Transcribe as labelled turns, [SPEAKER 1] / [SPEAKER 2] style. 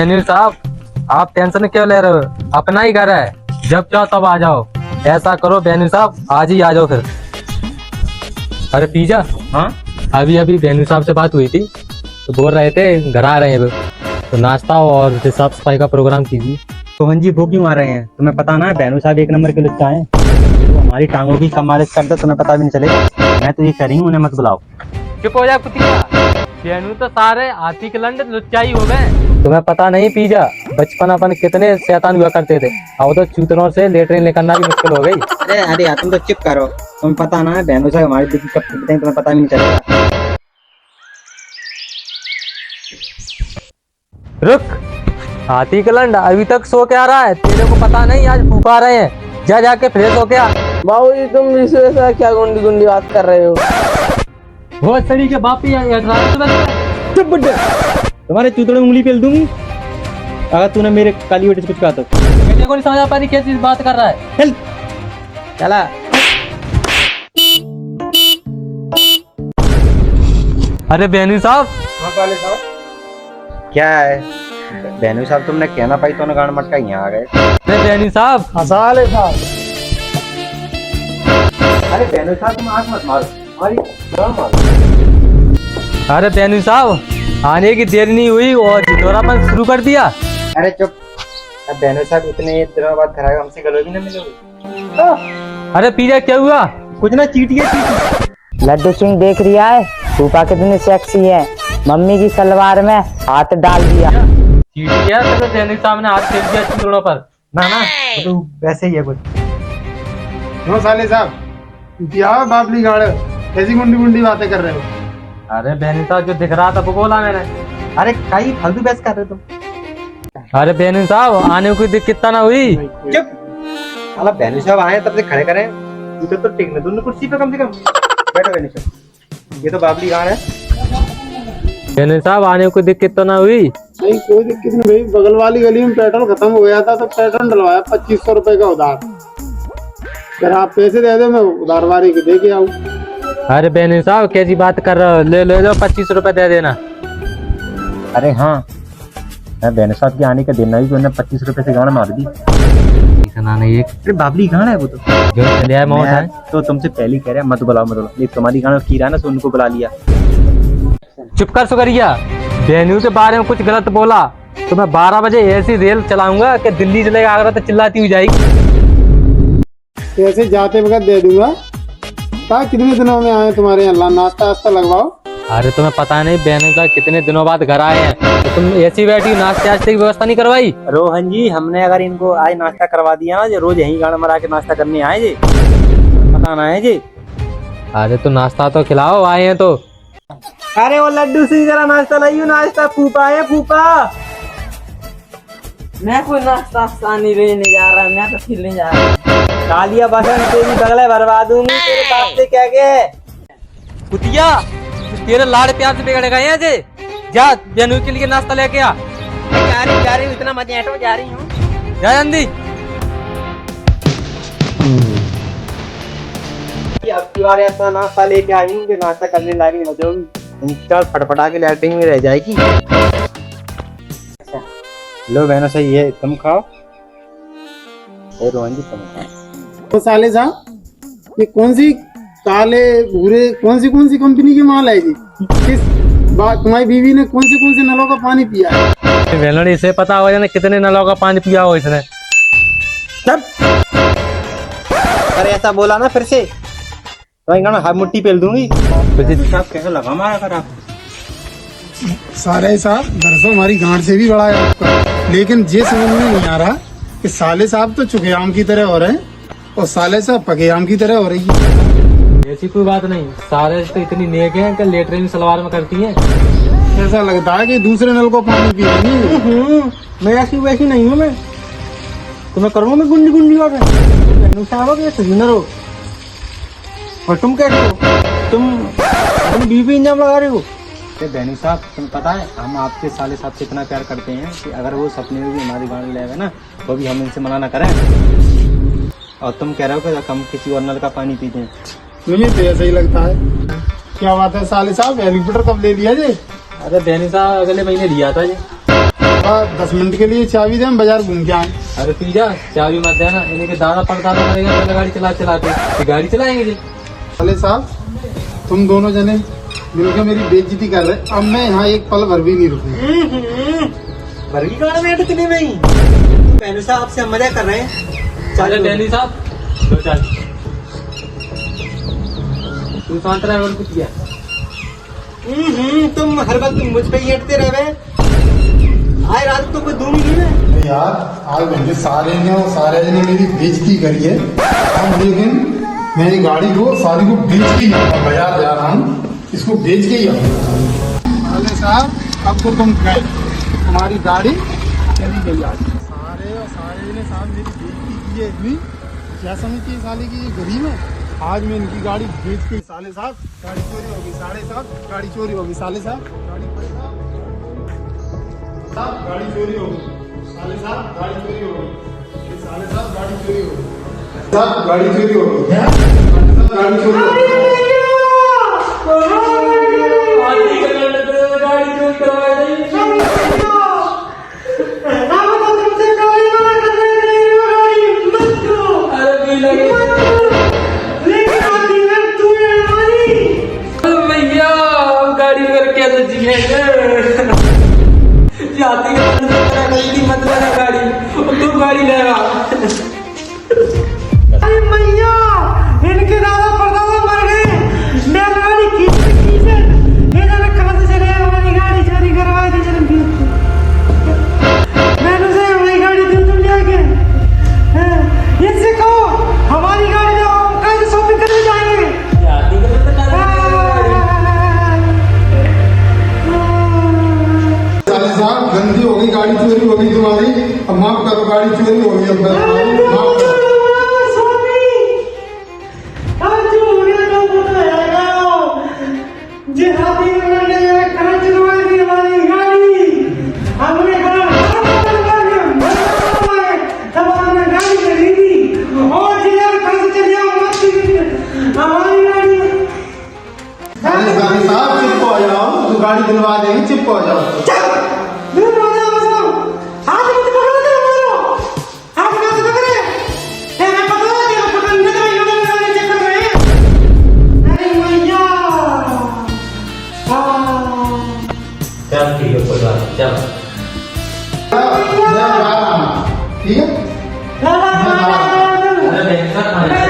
[SPEAKER 1] अनिल साहब, आप टेंशन क्यों ले रहे हो? अपना ही घर है, जब चाहो तब आ जाओ। ऐसा करो बेनू साहब, आज ही आ जाओ फिर। अरे पीजा,
[SPEAKER 2] हाँ
[SPEAKER 1] अभी अभी बेनू साहब से बात हुई थी, तो बोल रहे थे घर आ रहे हैं, तो नाश्ता और साफ सफाई का प्रोग्राम कीजिए।
[SPEAKER 2] रोहन जी वो क्यों आ रहे हैं? तुम्हें पता ना बेनू साहब एक नंबर के लुच्चा हैं। तो हमारी टांगों की कम मालिश करते तुम्हें पता भी नहीं चलेगा। मैं तो ये कह रही हूँ उन्हें मत बुलाओ।
[SPEAKER 1] चुप हो जा कुतिया, बेनू तो सारे हाथी के लंड लुच्चा ही हो गए। तुम्हें पता नहीं पीजा, बचपन अपन कितने शैतान हुआ करते थे, अब तो चूतनों से लेटरिन निकलना भी मुश्किल हो गई।
[SPEAKER 2] अरे यार तुम तो चुप करो। तुम्हें पता ना बेनू साहब हमारे दिल की कब टूटते हैं, तुम्हें पता भी नहीं चलेगा।
[SPEAKER 1] रुक, हाथी का लंड अभी तक सो के आ रहा है, तेरे को पता नहीं आज फूफा रहे हैं। जा जाके फ्रेश हो गया।
[SPEAKER 3] बाबू जी तुम इससे से क्या गुंडी गुंडी बात कर रहे हो?
[SPEAKER 1] वो सड़ी के बाप ही
[SPEAKER 2] चुप बुड्ढे, तुम्हारे चूतड़े उंगली पेल दूंगी अगर तूने मेरे काली बेटे से कुछ कहा तो।
[SPEAKER 1] बेटे को नहीं समझ आ पा रही क्या चीज बात कर रहा है।
[SPEAKER 2] चल चला।
[SPEAKER 1] अरे बेनू साहब,
[SPEAKER 2] हाँ साले साहब क्या है? बेनू साहब तुमने कहना पाई तो गाड़ मटका यहाँ आ गए।
[SPEAKER 1] अरे बेनू साहब,
[SPEAKER 3] साले साहब,
[SPEAKER 2] अरे बेनू साहब तुम आंख मत मारो, हमारी जान मारो।
[SPEAKER 1] अरे बेनू साहब, आने की देर नहीं हुई और झिझोरापन शुरू कर दिया।
[SPEAKER 2] अरे चुप। अब बेनू साहब इतने दिनों बाद घर आए, हमसे गले भी न मिलोगे।
[SPEAKER 1] अरे पीजा क्या हुआ?
[SPEAKER 2] कुछ ना चीटिए।
[SPEAKER 3] लड्डू सिंह देख रिया है फूफा कितनी सेक्सी है, मम्मी की सलवार में हाथ डाल दिया।
[SPEAKER 1] चीटिया तो बेनू साहब ने हाथ फेर दिया चूतड़ों पर।
[SPEAKER 2] ना ना वो तो वैसे ही है कुछ।
[SPEAKER 4] क्यों साले साहब, क्या बाबली गाड़ ऐसी गुंडी गुंडी बातें कर रहे हो?
[SPEAKER 1] अरे बेनू साहब जो दिख रहा था वो बोला मैंने।
[SPEAKER 2] अरे कई फालतू बहस कर रहे हो तुम।
[SPEAKER 1] अरे बेनू साहब, आने को दिक्कत ना हुई।
[SPEAKER 2] चुप। साला बेनू साहब आए तब से खड़े करें, इधर तो टिकने दो कुर्सी पे कम से कम। बैठो बेनू साहब, ये तो बाबली गाड़ है।
[SPEAKER 1] बेनू साहब आने को दिक्कत तो ना हुई?
[SPEAKER 4] नहीं कोई दिक्कत नहीं भाई, बगल वाली गली में पेट्रोल खत्म हो गया था तो पेट्रोल डलवाया 2500 रुपए का उधार। अगर आप पैसे दे दो मैं उधारवारी के दे के आऊँ।
[SPEAKER 1] अरे बेनू साहब कैसी बात कर रहे हो? ले लो 25 रुपए दे देना।
[SPEAKER 2] अरे हाँ, मैं बेनू साहब के आने का दिन ही उन्होंने 25 रुपए से गाड़ मार दी।
[SPEAKER 1] नहीं,
[SPEAKER 2] अरे बाबली गाड़ है वो तो।
[SPEAKER 1] जो चले आए मौत है।
[SPEAKER 2] तो तुमसे पहले ही कह रहे हैं मत बुलाओ मत बुलाओ, ये तुम्हारी गाड़ कीरा है ना, तो उनको बुला लिया।
[SPEAKER 1] चुप कर सुकरिया, बेनू के बारे में कुछ गलत बोला तो मैं 12 बजे ऐसी रेल चलाऊंगा कि दिल्ली चलेगा आगरा तो चिल्लाती हुई जाएगी।
[SPEAKER 4] पैसे जाते वक्त दे दूंगा। कहा कितने दिनों में आए तुम्हारे यहाँ, नाश्ता वास्ता लगवाओ।
[SPEAKER 1] अरे तुम्हें पता नहीं बेनू साहब कितने दिनों बाद घर आए हैं, तो तुम ऐसी बैठी नाश्ते वास्ते की व्यवस्था नहीं करवाई?
[SPEAKER 2] रोहन जी हमने अगर इनको आज नाश्ता करवा दिया ना, रोज यही गाड़ मरा के नाश्ता करने आए जी, पता ना है जी।
[SPEAKER 1] अरे तो नाश्ता तो खिलाओ, आए हैं तो।
[SPEAKER 2] अरे वो लड्डू सिंह जरा नाश्ता लाइयो, नाश्ता फूफा है फूफा।
[SPEAKER 3] मैं कोई नाश्ता नहीं लेने जा रहा, मैं तो खेलने जा रहा।
[SPEAKER 2] कालिया बसन तेरी बगले भरवा दूंगी तेरे बाप से कह के।
[SPEAKER 1] कुतिया, तेरे लाड़ प्यार से बिगड़ गए हैं जे। जा बेनू के लिए नाश्ता लेके आ।
[SPEAKER 3] जा रही हूँ, इतना मत ऐठो, जा रही हूँ।
[SPEAKER 1] जा जल्दी।
[SPEAKER 2] अब की बार ऐसा नाश्ता लेके आई हूँ कि नाश्ता करने लायक हो जाओगी, इंस्टा फटफटा के लैटरिन में रह जाएगी। लो बहनों सही है, तुम खाओ। रोहन जी तुम खाओ।
[SPEAKER 4] तो साले साहब ये कौन सी काले भूरे कौन सी कंपनी की माल है जी? किस तुम्हारी बीवी ने कौन से नलों का पानी पिया है?
[SPEAKER 1] वेलड़ी से पता हो जाने कितने नलों का पानी पिया हो इसने।
[SPEAKER 2] तब अरे ऐसा बोला ना फिर से तो हाथ मुट्ठी पेल दूंगी। साहब कैसे लगा मारा कर आप?
[SPEAKER 4] साले साहब दरअसल हमारी गांठ से भी बड़ा है आपका, लेकिन ये समझ में नहीं आ रहा कि साले साहब तो चुके आम की तरह हो रहे हैं और साले साहब पके आम की तरह हो रही है।
[SPEAKER 1] ऐसी कोई बात नहीं, सारे तो इतनी नेक हैं कि लेटरिन सलवार में करती हैं।
[SPEAKER 4] ऐसा लगता है कि दूसरे नल को पानी पी रही है।
[SPEAKER 2] मैं ऐसी वैसी नहीं हूँ, मैं तुम्हें करूँगा मैं गुंडी गुंडी बात है। साहब ये सुनर हो और तुम कैसे हो? तुम बीवी इंजाम लगा रहे हो। बेनू साहब तुम्हें पता है हम आपके साले साहब से इतना प्यार करते हैं कि अगर वो सपने में भी हमारी गाड़ी लाएगा ना तो भी हम इनसे मना ना करें। और तुम कह रहे हो कि हम किसी और नल का पानी पीते हैं।
[SPEAKER 4] मुझे तो ऐसा ही लगता है। क्या बात है साले साहब, हेलीकॉप्टर कब ले लिया जी?
[SPEAKER 1] अरे बेनू साहब अगले महीने लिया था जी।
[SPEAKER 4] 10 मिनट के लिए चाबी दे, हम बाजार घूम के आए।
[SPEAKER 1] अरे पीजा चाबी मत देना, इन्हीं के दादा पड़ताना पड़ेगा पहले गाड़ी चला चला के गाड़ी चलाएंगे जी।
[SPEAKER 4] साले साहब तुम दोनों जने मिलकर मेरी बेइज्जती कर रहे, अब मैं यहाँ एक पल भर भी नहीं रुकूंगा।
[SPEAKER 2] वर्गी गाड़ी में कितनी नहीं पहले साहब से हम मजा कर रहे हैं।
[SPEAKER 1] चले डैनी साहब दो चाल तू शांत रहे और कुछ किया।
[SPEAKER 2] तुम हर वक्त मुझ पे ही हटते रहे। आए रात तो कोई दूंगी नहीं है
[SPEAKER 4] यार, आज मुझे सारे ने मेरी बेइज्जती करी है, अब लेकिन मैं ये गाड़ी को सारी को बेच के ही आऊंगा। बाजार जा रहा हूँ, इसको बेच के ही आऊंगा। साले साहब अब तो तुम गए, तुम्हारी गाड़ी चली गई आज। सारे ने साहब मेरी बेइज्जती की है इतनी, क्या समझती है साले की ये गरीब है। आज मैं इनकी गाड़ी बेच के, साले साहब गाड़ी चोरी होगी, साले साहब गाड़ी चोरी होगी, साले साहब गाड़ी गाड़ी चोरी होगी, साले साहब गाड़ी चोरी होगी, साले साहब गाड़ी चोरी होगी, साहब गाड़ी चोरी होगी, गाड़ी चोरी होगी।
[SPEAKER 1] गाड़ी लेगा
[SPEAKER 2] अरे मैया इनके दादा परदादा मर गए। मैं गाड़ी खींचे ये जाने कहां से चले हमारी गाड़ी चोरी करवाई थी जन्म की। मैंने से हमारी गाड़ी तुम जाके इनसे कहो हमारी गाड़ी जो हम कल शॉपिंग करने जाएंगे।
[SPEAKER 4] साले साहब गंदी हो गई, गाड़ी चोरी हो गई तुम्हारी, अब माफ करो, गाड़ी चोरी हो गई, अब माफ करो। साले साहब चुप हो जाओ, तो गाड़ी दिलवा देंगे, चुप हो जाओ।
[SPEAKER 1] चल ठीक है कोई बात चल
[SPEAKER 4] ठीक है।
[SPEAKER 1] अरे